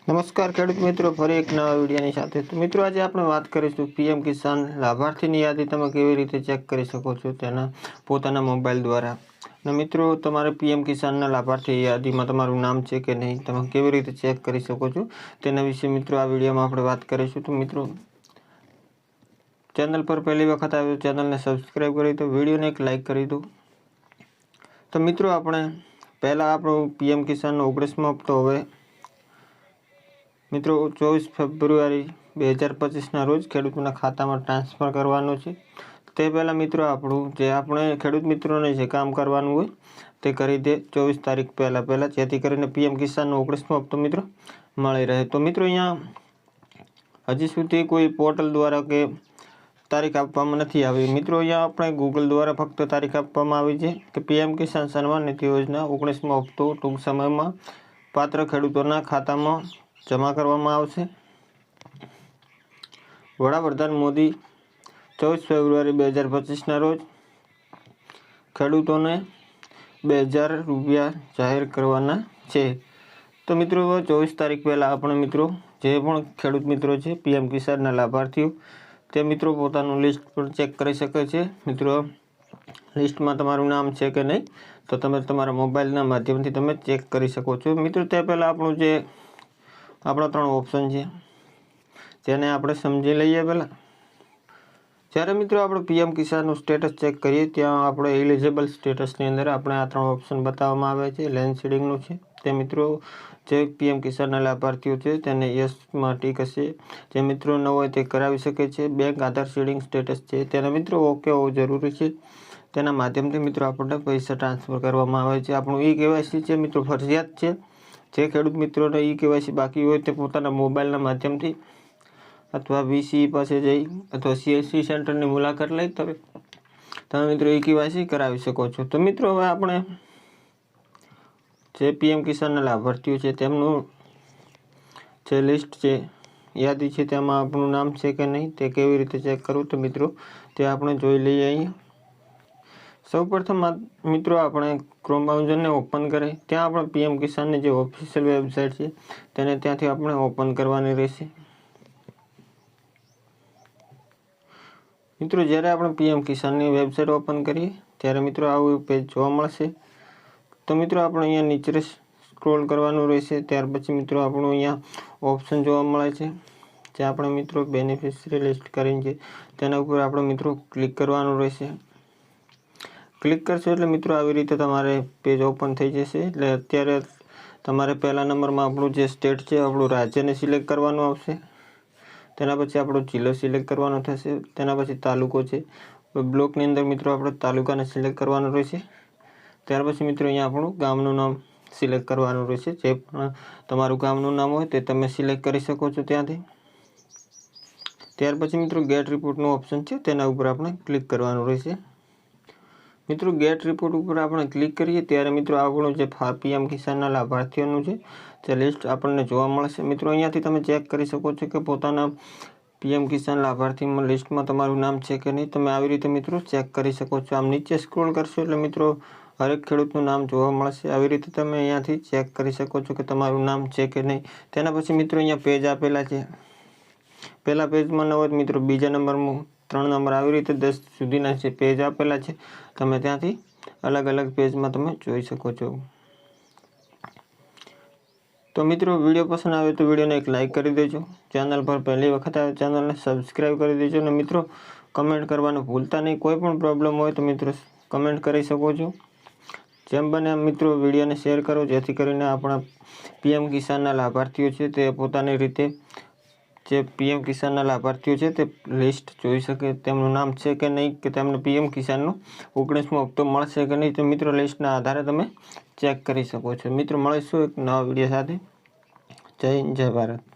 નમસ્કાર ખેડૂત મિત્રો, ફરી એક નવા વિડીયોની સાથે. તો મિત્રો, આજે આપણે વાત કરીશું પીએમ કિસાન લાભાર્થીની યાદી તમે કેવી રીતે ચેક કરી શકો છો તેના પોતાના મોબાઈલ દ્વારા. અને મિત્રો, તમારે પીએમ કિસાનના લાભાર્થી યાદીમાં તમારું નામ છે કે નહીં, તમે કેવી રીતે ચેક કરી શકો છો તેના વિશે મિત્રો આ વિડીયોમાં આપણે વાત કરીશું. તો મિત્રો, ચેનલ પર પહેલી વખત આવ્યો ચેનલને સબસ્ક્રાઈબ કરી દો, વિડીયોને એક લાઇક કરી દો. તો મિત્રો, આપણે પહેલાં આપણું પીએમ કિસાનનો 19મો હપ્તો હવે મિત્રો 24 ફેબ્રુઆરી 2025ના રોજ ખેડૂતોના ખાતામાં ટ્રાન્સફર કરવાનો છે. તે પહેલાં મિત્રો આપણે ખેડૂત મિત્રોને જે કામ કરવાનું હોય તે કરી દે 24 તારીખ પહેલાં, જેથી કરીને પીએમ કિસાનનો 19મો હપ્તો મિત્રો મળી રહે. તો મિત્રો, અહીંયા હજી સુધી કોઈ પોર્ટલ દ્વારા કે તારીખ આપવામાં નથી આવી. મિત્રો, અહીંયા આપણે ગૂગલ દ્વારા ફક્ત તારીખ આપવામાં આવી છે કે પીએમ કિસાન સન્માન નિધિ યોજના 19મો હપ્તો ટૂંક સમયમાં પાત્ર ખેડૂતોના ખાતામાં જમા કરવામાં આવશે. વડાપ્રધાન મોદી 24 ફેબ્રુઆરી 2025ના રોજ ખેડૂતોને 2000 રૂપિયા જાહેર કરવાના છે. તો મિત્રો, 24 તારીખ પહેલાં આપણે મિત્રો જે પણ ખેડૂત મિત્રો છે પીએમ કિસાનના લાભાર્થીઓ તે મિત્રો પોતાનું લિસ્ટ પણ ચેક કરી શકે છે. મિત્રો, લિસ્ટમાં તમારું નામ છે કે નહીં તો તમે તમારા મોબાઈલના માધ્યમથી તમે ચેક કરી શકો છો. મિત્રો, તે પહેલાં આપણા 3 ઓપ્શન છે જેને આપણે સમજી લઈએ. પહેલાં જ્યારે મિત્રો આપણે પીએમ કિસાનનું સ્ટેટસ ચેક કરીએ ત્યાં આપણે એલિજિબલ સ્ટેટસની અંદર આપણે આ 3 ઓપ્શન બતાવવામાં આવે છે. લેન્ડ સીડિંગનું છે તે મિત્રો જે પીએમ કિસાનના લાભાર્થીઓ છે તેને યસમાં ટીક હશે. જે મિત્રો ન હોય તે કરાવી શકે છે. બેંક આધાર સીડિંગ સ્ટેટસ છે તેને મિત્રો ઓકે હોવું જરૂરી છે. તેના માધ્યમથી મિત્રો આપણને પૈસા ટ્રાન્સફર કરવામાં આવે છે. આપણું કેવાયસી છે મિત્રો ફરજિયાત છે. જે ખેડૂત મિત્રોને કેવાયસી બાકી હોય તે પોતાના મોબાઈલના માધ્યમથી અથવા વીસી પાસે જઈ અથવા સીએસસી સેન્ટરની મુલાકાત લઈ તમે મિત્રો કેવાયસી કરાવી શકો છો. તો મિત્રો, હવે આપણે જે પીએમ કિસાનના લાભાર્થીઓ છે તેમનું જે લિસ્ટ છે, યાદી છે, તેમાં આપણું નામ છે કે નહીં તે કેવી રીતે ચેક કરવું તો મિત્રો તે આપણે જોઈ લઈએ. અહીંયા સૌપ્રથમ મિત્રો આપણે ક્રોમ બ્રાઉઝરને ઓપન કરે, ત્યાં આપણે પીએમ કિસાનની જે ઓફિશિયલ વેબસાઇટ છે તેને ત્યાંથી આપણે ઓપન કરવાની રહેશે. મિત્રો, જ્યારે આપણે પીએમ કિસાનની વેબસાઇટ ઓપન કરીએ ત્યારે મિત્રો આવું પેજ જોવા મળશે. તો મિત્રો, આપણે અહીંયા નીચે સ્ક્રોલ કરવાનું રહેશે. ત્યાર પછી મિત્રો આપણું અહીંયા ઓપ્શન જોવા મળે છે જે આપણે મિત્રો બેનિફિશરી લિસ્ટ કરીને છે તેના ઉપર આપણે મિત્રો ક્લિક કરવાનું રહેશે. ક્લિક કરશો એટલે મિત્રો આવી રીતે તમારે પેજ ઓપન થઈ જશે. એટલે અત્યારે તમારે પહેલા નંબરમાં આપણું જે સ્ટેટ છે આપણું રાજ્યને સિલેક્ટ કરવાનું આવશે. તેના પછી આપણો જિલ્લો સિલેક્ટ કરવાનો થશે. તેના પછી તાલુકો છે. બ્લોકની અંદર મિત્રો આપણે તાલુકાને સિલેક્ટ કરવાનું રહેશે. ત્યાર પછી મિત્રો અહીંયા આપણું ગામનું નામ સિલેક્ટ કરવાનું રહેશે. જે પણ તમારું ગામનું નામ હોય તે તમે સિલેક્ટ કરી શકો છો ત્યાંથી. ત્યાર પછી મિત્રો ગેટ રિપોર્ટનું ઓપ્શન છે તેના ઉપર આપણે ક્લિક કરવાનું રહેશે. મિત્રો, ગેટ રિપોર્ટ ઉપર આપણે ક્લિક કરીએ ત્યારે મિત્રો આપણું જે પીએમ કિસાનના લાભાર્થીઓનું છે તે લિસ્ટ આપણને જોવા મળશે. મિત્રો, અહીંયાથી તમે ચેક કરી શકો છો કે પોતાના પીએમ કિસાન લાભાર્થીમાં લિસ્ટમાં તમારું નામ છે કે નહીં. તમે આવી રીતે મિત્રો ચેક કરી શકો છો. આમ નીચે સ્ક્રોલ કરશો એટલે મિત્રો હરેક ખેડૂતનું નામ જોવા મળશે. આવી રીતે તમે અહીંયાથી ચેક કરી શકો છો કે તમારું નામ છે કે નહીં. તેના પછી મિત્રો અહીંયા પેજ આપેલા છે. પહેલા પેજમાં ન હોય મિત્રો બીજા નંબરમાં 3 નંબર આવી રીતે 10 સુધીના જે પેજ આપેલા છે તમે ત્યાંથી અલગ અલગ પેજમાં તમે જોઈ શકો છો. તો મિત્રો, વિડીયો પસંદ આવે તો વિડીયોને એક લાઇક કરી દેજો. ચેનલ પર પહેલી વખત આવે ચેનલને સબસ્ક્રાઈબ કરી દેજો. અને મિત્રો કમેન્ટ કરવાનું ભૂલતા નહીં. કોઈ પણ પ્રોબ્લેમ હોય તો મિત્રો કમેન્ટ કરી શકો છો. જેમ બને એમ મિત્રો વિડીયોને શેર કરો જેથી કરીને આપણા પીએમ કિસાનના લાભાર્થીઓ છે તે પોતાની રીતે જે પીએમ કિસાનના લાભાર્થીઓ છે તે લિસ્ટ જોઈ શકે. તેમનું નામ છે કે નહીં, કે તેમને પીએમ કિસાનનો 19મો હપ્તો મળશે કે નહીં, તો મિત્રો લિસ્ટના આધારે તમે ચેક કરી શકો છો. મિત્રો, મળીશું એક નવા વિડીયો સાથે. જય હિન્દ, જય ભારત.